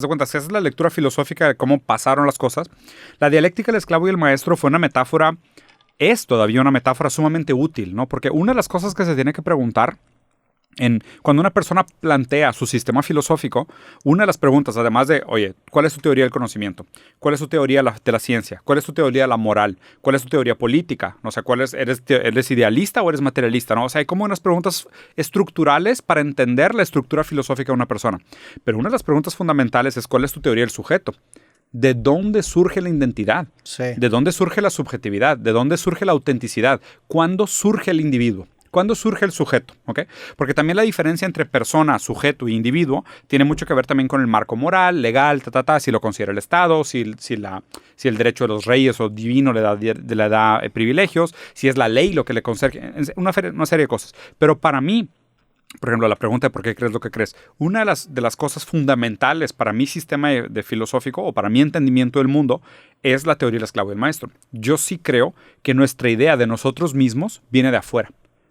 de cuenta, si haces la lectura filosófica de cómo pasaron las cosas, la dialéctica del esclavo y el maestro fue una metáfora, es todavía una metáfora sumamente útil, ¿no? Porque una de las cosas que se tiene que preguntar cuando una persona plantea su sistema filosófico, una de las preguntas, además de, oye, ¿cuál es tu teoría del conocimiento? ¿Cuál es tu teoría de la ciencia? ¿Cuál es tu teoría de la moral? ¿Cuál es tu teoría política? O sea, ¿eres idealista o eres materialista? ¿No? O sea, hay como unas preguntas estructurales para entender la estructura filosófica de una persona. Pero una de las preguntas fundamentales es, ¿cuál es tu teoría del sujeto? ¿De dónde surge la identidad? Sí. ¿De dónde surge la subjetividad? ¿De dónde surge la autenticidad? ¿Cuándo surge el individuo? ¿Cuándo surge el sujeto? ¿Okay? Porque también la diferencia entre persona, sujeto e individuo tiene mucho que ver también con el marco moral, legal, si lo considera el Estado, si el derecho de los reyes o divino le da privilegios, si es la ley lo que le concede, una serie de cosas. Pero para mí, por ejemplo, la pregunta de por qué crees lo que crees, una de las cosas fundamentales para mi sistema de filosófico o para mi entendimiento del mundo es la teoría del esclavo y el maestro. Yo sí creo que nuestra idea de nosotros mismos viene de afuera.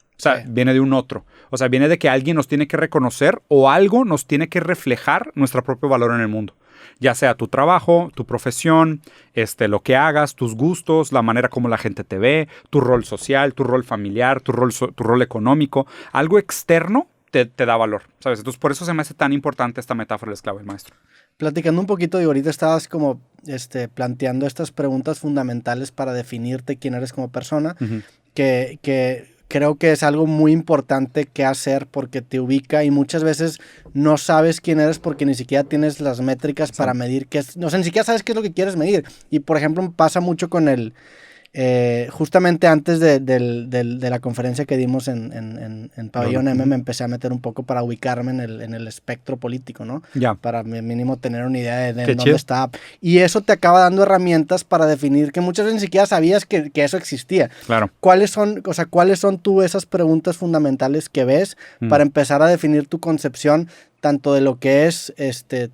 O sea, viene de un otro. O sea, viene de que alguien nos tiene que reconocer o algo nos tiene que reflejar nuestro propio valor en el mundo. Ya sea tu trabajo, tu profesión, lo que hagas, tus gustos, la manera como la gente te ve, tu rol social, tu rol familiar, tu rol económico. Algo externo te da valor, ¿sabes? Entonces, por eso se me hace tan importante esta metáfora del esclavo y el maestro. Platicando un poquito, y ahorita estabas como planteando estas preguntas fundamentales para definirte quién eres como persona, que creo que es algo muy importante que hacer porque te ubica y muchas veces no sabes quién eres porque ni siquiera tienes las métricas para medir qué es. O sea, ni siquiera sabes qué es lo que quieres medir. Y, por ejemplo, pasa mucho con justamente antes de la conferencia que dimos en Pabellón M, me empecé a meter un poco para ubicarme en el espectro político, ¿no? Ya. Para mínimo tener una idea de dónde está. Y eso te acaba dando herramientas para definir que muchas veces ni siquiera sabías que eso existía. Claro. ¿Cuáles son tú esas preguntas fundamentales que ves para empezar a definir tu concepción tanto de lo que es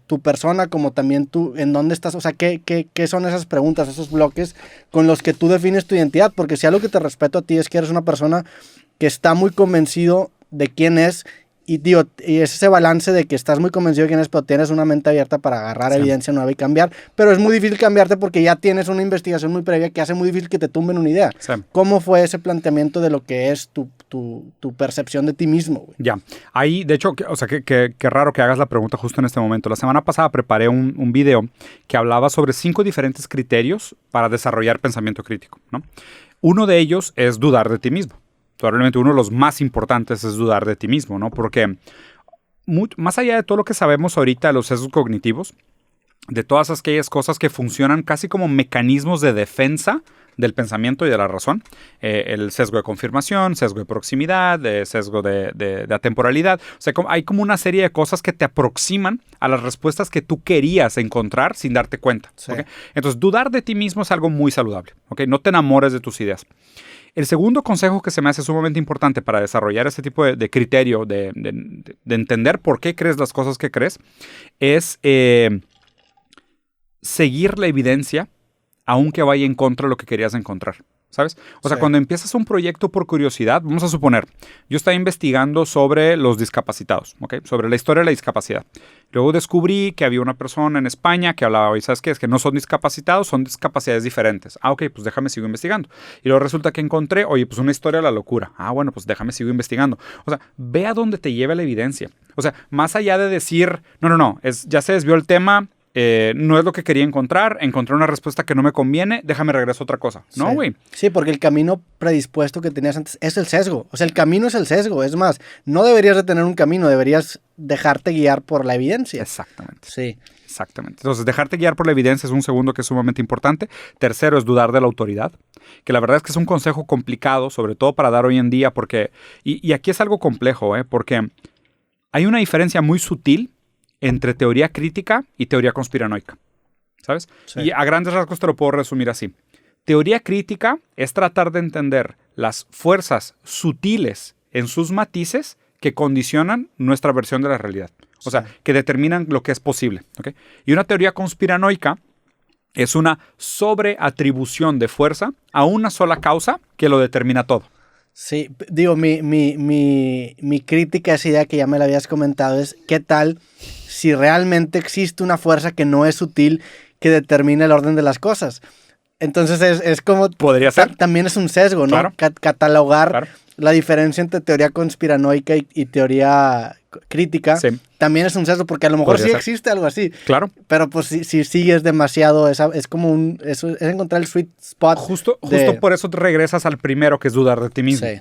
tu persona como también tú, en dónde estás? O sea, ¿qué son esas preguntas, esos bloques con los que tú defines tu identidad? Porque si algo que te respeto a ti es que eres una persona que está muy convencido de quién es y es ese balance de que estás muy convencido de quién es, pero tienes una mente abierta para agarrar evidencia nueva y cambiar, pero es muy difícil cambiarte porque ya tienes una investigación muy previa que hace muy difícil que te tumben una idea. Sí. ¿Cómo fue ese planteamiento de lo que es tu percepción de ti mismo, güey? Ya, ahí, de hecho, o sea, qué raro que hagas la pregunta justo en este momento. La semana pasada preparé un video que hablaba sobre 5 diferentes criterios para desarrollar pensamiento crítico, ¿no? Uno de ellos es dudar de ti mismo. Probablemente uno de los más importantes es dudar de ti mismo, ¿no? Porque más allá de todo lo que sabemos ahorita de los sesgos cognitivos, de todas aquellas cosas que funcionan casi como mecanismos de defensa del pensamiento y de la razón, el sesgo de confirmación, sesgo de proximidad, sesgo de atemporalidad. O sea, hay como una serie de cosas que te aproximan a las respuestas que tú querías encontrar sin darte cuenta. Sí. ¿Okay? Entonces, dudar de ti mismo es algo muy saludable. ¿Okay? No te enamores de tus ideas. El segundo consejo que se me hace sumamente importante para desarrollar este tipo de criterio, de entender por qué crees las cosas que crees, es seguir la evidencia aunque vaya en contra de lo que querías encontrar, ¿sabes? O sea, cuando empiezas un proyecto por curiosidad, vamos a suponer, yo estaba investigando sobre los discapacitados, ¿ok? Sobre la historia de la discapacidad. Luego descubrí que había una persona en España que hablaba, ¿y sabes qué? Es que no son discapacitados, son discapacidades diferentes. Ah, ok, pues déjame sigo investigando. Y luego resulta que encontré, oye, pues una historia de la locura. Ah, bueno, pues déjame sigo investigando. O sea, ve a dónde te lleva la evidencia. O sea, más allá de decir, no, ya se desvió el tema, no es lo que quería encontré una respuesta que no me conviene, déjame regreso a otra cosa. No, güey. Sí, porque el camino predispuesto que tenías antes es el sesgo. O sea, el camino es el sesgo. Es más, no deberías de tener un camino, deberías dejarte guiar por la evidencia. Exactamente. Sí. Exactamente. Entonces, dejarte guiar por la evidencia es un segundo que es sumamente importante. Tercero es dudar de la autoridad, que la verdad es que es un consejo complicado, sobre todo para dar hoy en día, porque, y aquí es algo complejo, porque hay una diferencia muy sutil entre teoría crítica y teoría conspiranoica, ¿sabes? Sí. Y a grandes rasgos te lo puedo resumir así. Teoría crítica es tratar de entender las fuerzas sutiles en sus matices que condicionan nuestra versión de la realidad. O sea, que determinan lo que es posible, ¿okay? Y una teoría conspiranoica es una sobreatribución de fuerza a una sola causa que lo determina todo. Sí, digo, mi crítica a esa idea que ya me la habías comentado es, ¿qué tal si realmente existe una fuerza que no es sutil que determina el orden de las cosas. Entonces es como... Podría ser. También es un sesgo, ¿no? Claro. Catalogar Claro. la diferencia entre teoría conspiranoica y teoría crítica. Sí. También es un sesgo, porque a lo mejor Podría sí ser. existe algo así. Claro. Pero pues si sigues demasiado, es como es encontrar el sweet spot. Justo de- por eso te regresas al primero, que es dudar de ti mismo. Sí.